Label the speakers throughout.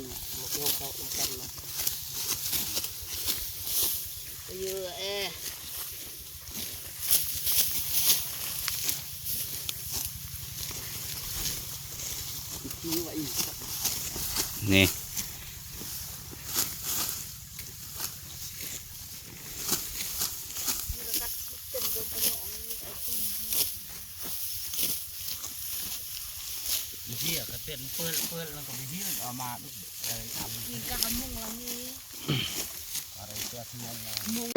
Speaker 1: một con khâu một cân mà bây giờ như vậy
Speaker 2: nè
Speaker 1: gì à cái tiền phơi là còn gì là mà đây làm gì các cái mông là gì ở đây cái mông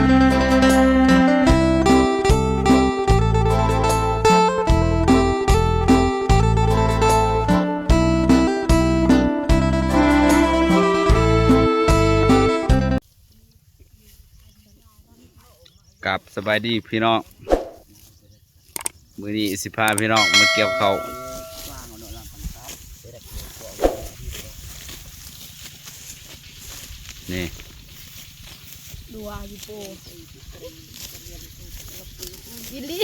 Speaker 2: กับสบายดีพี่น้องมื้อนี้สิพาพี่น้องมาเกี่ยวข้าวนี่
Speaker 3: ดูอาจิโปกินลี่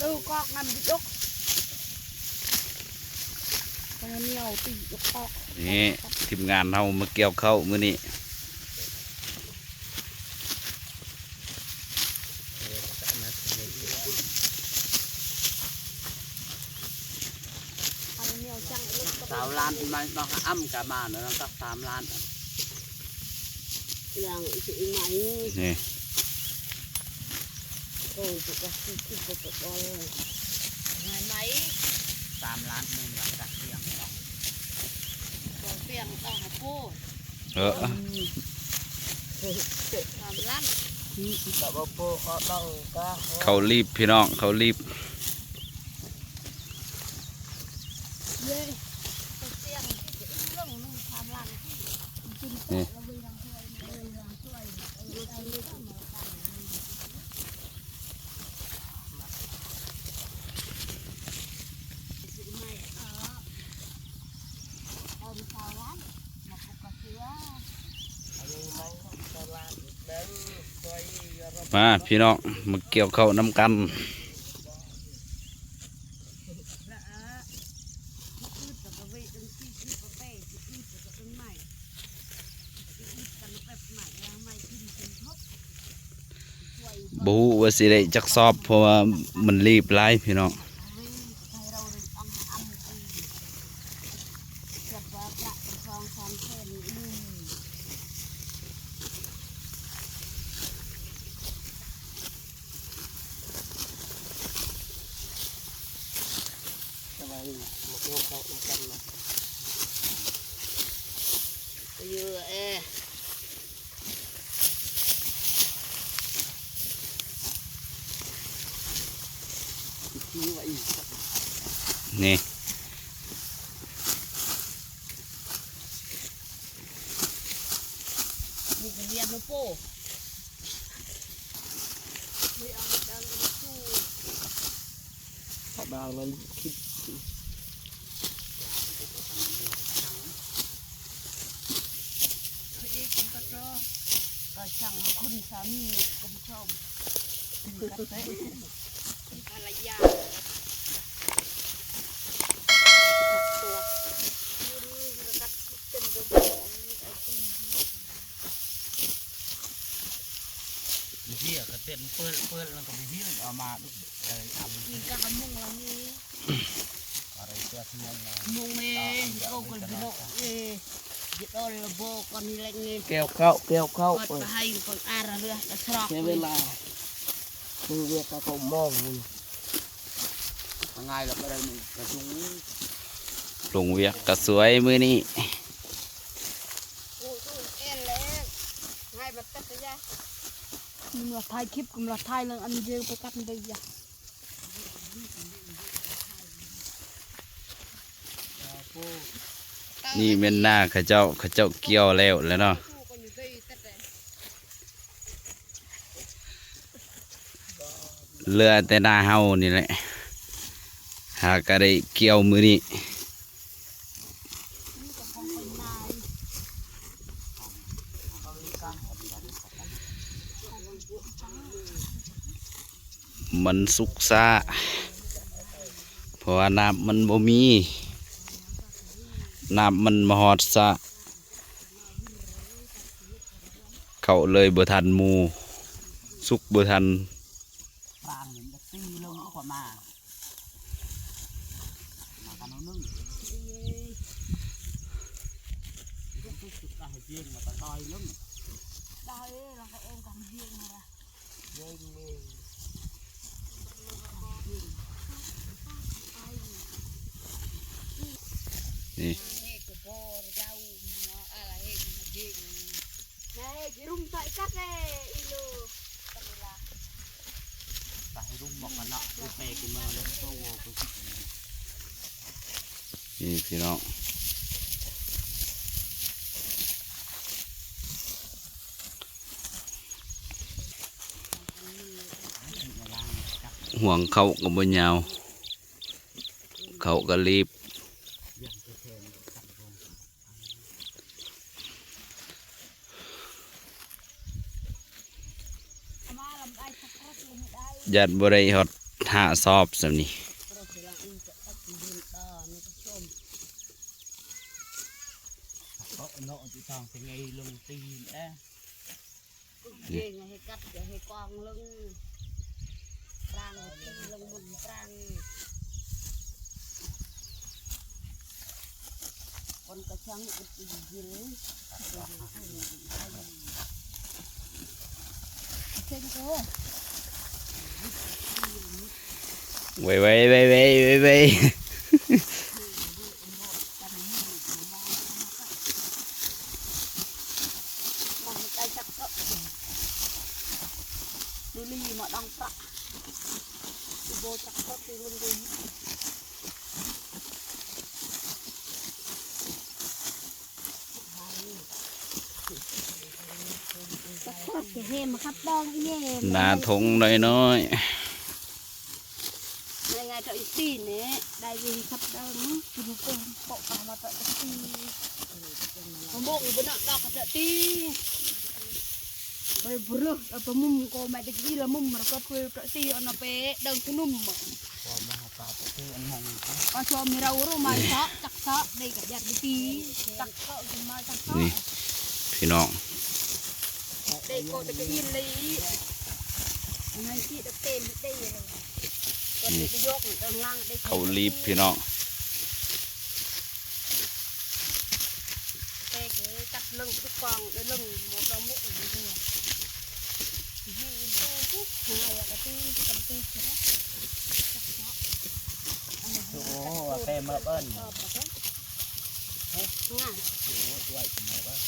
Speaker 3: ดูกอกนั่นยกมันเหนียวตียกกอก
Speaker 2: นี่ทีมงานเรามาเกี่ยวข้าวมื้อนี้
Speaker 1: tàu lan mà nó âm cả mà nó tắt tam lan yang isi ini
Speaker 2: นี่
Speaker 3: oh bukan itu betul ngai mai
Speaker 1: tam lan nên là đặt tiền đó
Speaker 3: còn tiền tao hạt khô 3 ล้าน
Speaker 1: đậu bơ bơ có đậu cá
Speaker 2: เขารีบพี่น้องเขารีบ
Speaker 3: เย้เตียงที่เรื่องนึง3 ล้านที่กินเตะเราไปทางช่วย
Speaker 2: มาพี่น้องมาเกี่ยวข้าวน้ำกันบูว่าสิได้จักสอบเพราะว่ามันรีบไล่พี่น้อง
Speaker 1: một con khâu một cân mà bây giờ như vậy
Speaker 2: นี่
Speaker 3: บุกเรียนโป้ไม่เอาดังสู้
Speaker 1: họ bảo là khi
Speaker 3: ก็ช่างคุณสามีคุณชมคุณกระเตะคุณภรรยาตัวกัดเป็นตัว
Speaker 1: gì à cái tiền phơi là còn gì là mà đây làm
Speaker 3: กินกระมุงละนี่
Speaker 1: ở đây cái mông
Speaker 3: มุงนี่ก็คนพี่น้องยึดเอาระบบก่อนนี่แหละนี่
Speaker 1: keo khâu
Speaker 3: ก็จะให้คนอาระเรือกระชอก
Speaker 1: thế bên là từ việc ta không mong hàng ngày là ở đây mình là chúng
Speaker 2: ลงเวียกก็สวยมื้อนี้
Speaker 3: โอ้โหเอ็นเล็กง่ายแบบตัดยามึงเราถ่ายคลิปกับเราถ่ายเรื่องอันเดียวไปกัดเลยจ้ะ
Speaker 2: นี่แม่นหน้าเขาเจ้าเกี่ยวแล้วเนาะเรือแต่หน้าเฮานี่แหละหาก็ได้เกี่ยวมื้อนี้มันสุกซ่าเพราะว่าน้ำมันบ่มี
Speaker 3: ม
Speaker 2: น้ำมันมาฮอดซะเขาเลยบ่ทันหมูสุกบ่ทัน
Speaker 1: ปลาเห็นจะตีลงก็กว่ามากันเอานึ่งทุกสุดก็ให้เจียงมาตะตอยนึ่ง
Speaker 3: ได้เราก็เองกันเพียงนะ
Speaker 1: เย็นเย็น
Speaker 2: นี่
Speaker 3: เฮกโบเจ้าอะไรเฮกยิงนายรุ่มใส่กัดเลยอีลูตะเวลา
Speaker 1: ไปรุ่มบอกกันเนาะไปเปกินมาเลยโซ่โว้ไปสิ
Speaker 2: นี่พี่น้องห่วงเขาก็บ่ยาวเขาก็รีบยัดบ่ได้ฮอดหาซอบสำนี้
Speaker 1: có nọ thì thằng phải ngay lưng tì á
Speaker 3: เงให้กัดให้กองลงปรางลงบนปรางคนกระชังอุดยินเช่นกู
Speaker 2: ไว้ไว้ไว้ไว้ไว้ไว้
Speaker 3: มันใจจักก็ดูลีมาดังปะดูโบจักก็ตีลงดูจักก็จะเฮมาครับดองเย่
Speaker 2: หนาทงน้อย
Speaker 3: ในไงจะอีตีเนี่ยได้ยินครับดองกินเป็นปอกมาตะตีผมบอกอยู่บนดอกกระตีไปบรึกเอาไปมุมก็ไม่ได้กินละมุมแล้วก็คุยกระตีเอาไปเดินนุ่ม
Speaker 1: có mà học bảo cái anh mong
Speaker 3: ก็ชมมีเรารู้มาเซาะจักเซาะได้กับยัดตีจักเซาะขึ้นมาจักเซาะ
Speaker 2: ๆนี่พี่น้อง
Speaker 3: ได้โกตะกินเลยไงที่ตะเต็มได้เลยก็จะยกตรงล่างได้
Speaker 2: เขารีบพี่น้อง
Speaker 3: เตะเลยกัดลึงทุกกองได้ลึงหมดเรามุกอย่างนี้ยืนโตทุกหายกระตีกันตีใช่ไหมจักเซาะ
Speaker 1: chỗ phê mơ bên
Speaker 3: ชอบแบบนั้นง่าย
Speaker 1: chỗ vậy mơ bên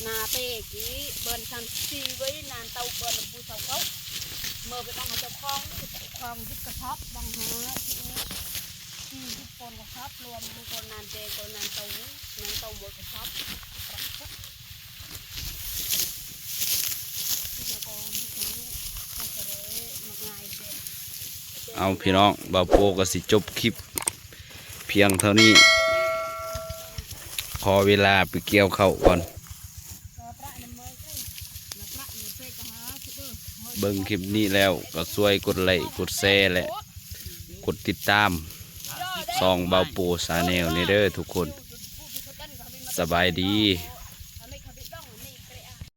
Speaker 3: นาเตะกี้เบิร์นซันซีไว้นานเตาเบิร์นบูเสาเขาเมื่อไปต้องเอาเจ้าคลองยึดกระชับบางหาที่ยึดปนกระชับรวมคนนานเตะคนนานเตาเบิร์นกระชับที่จะกองที่เขาเขาจะได้มาง่ายเด็ด
Speaker 2: เอาพี่น้องบ่าวโปก็สิจบคลิปเพียงเท่านี้ขอเวลาไปเกี่ยวข้าวก่อนเบิ่งคลิปนี้แล้วก็ช่วยกดไลค์กดแชร์และกดติดตามซองบ่าวโปชาแนลนี่เด้อทุกคนสบายดี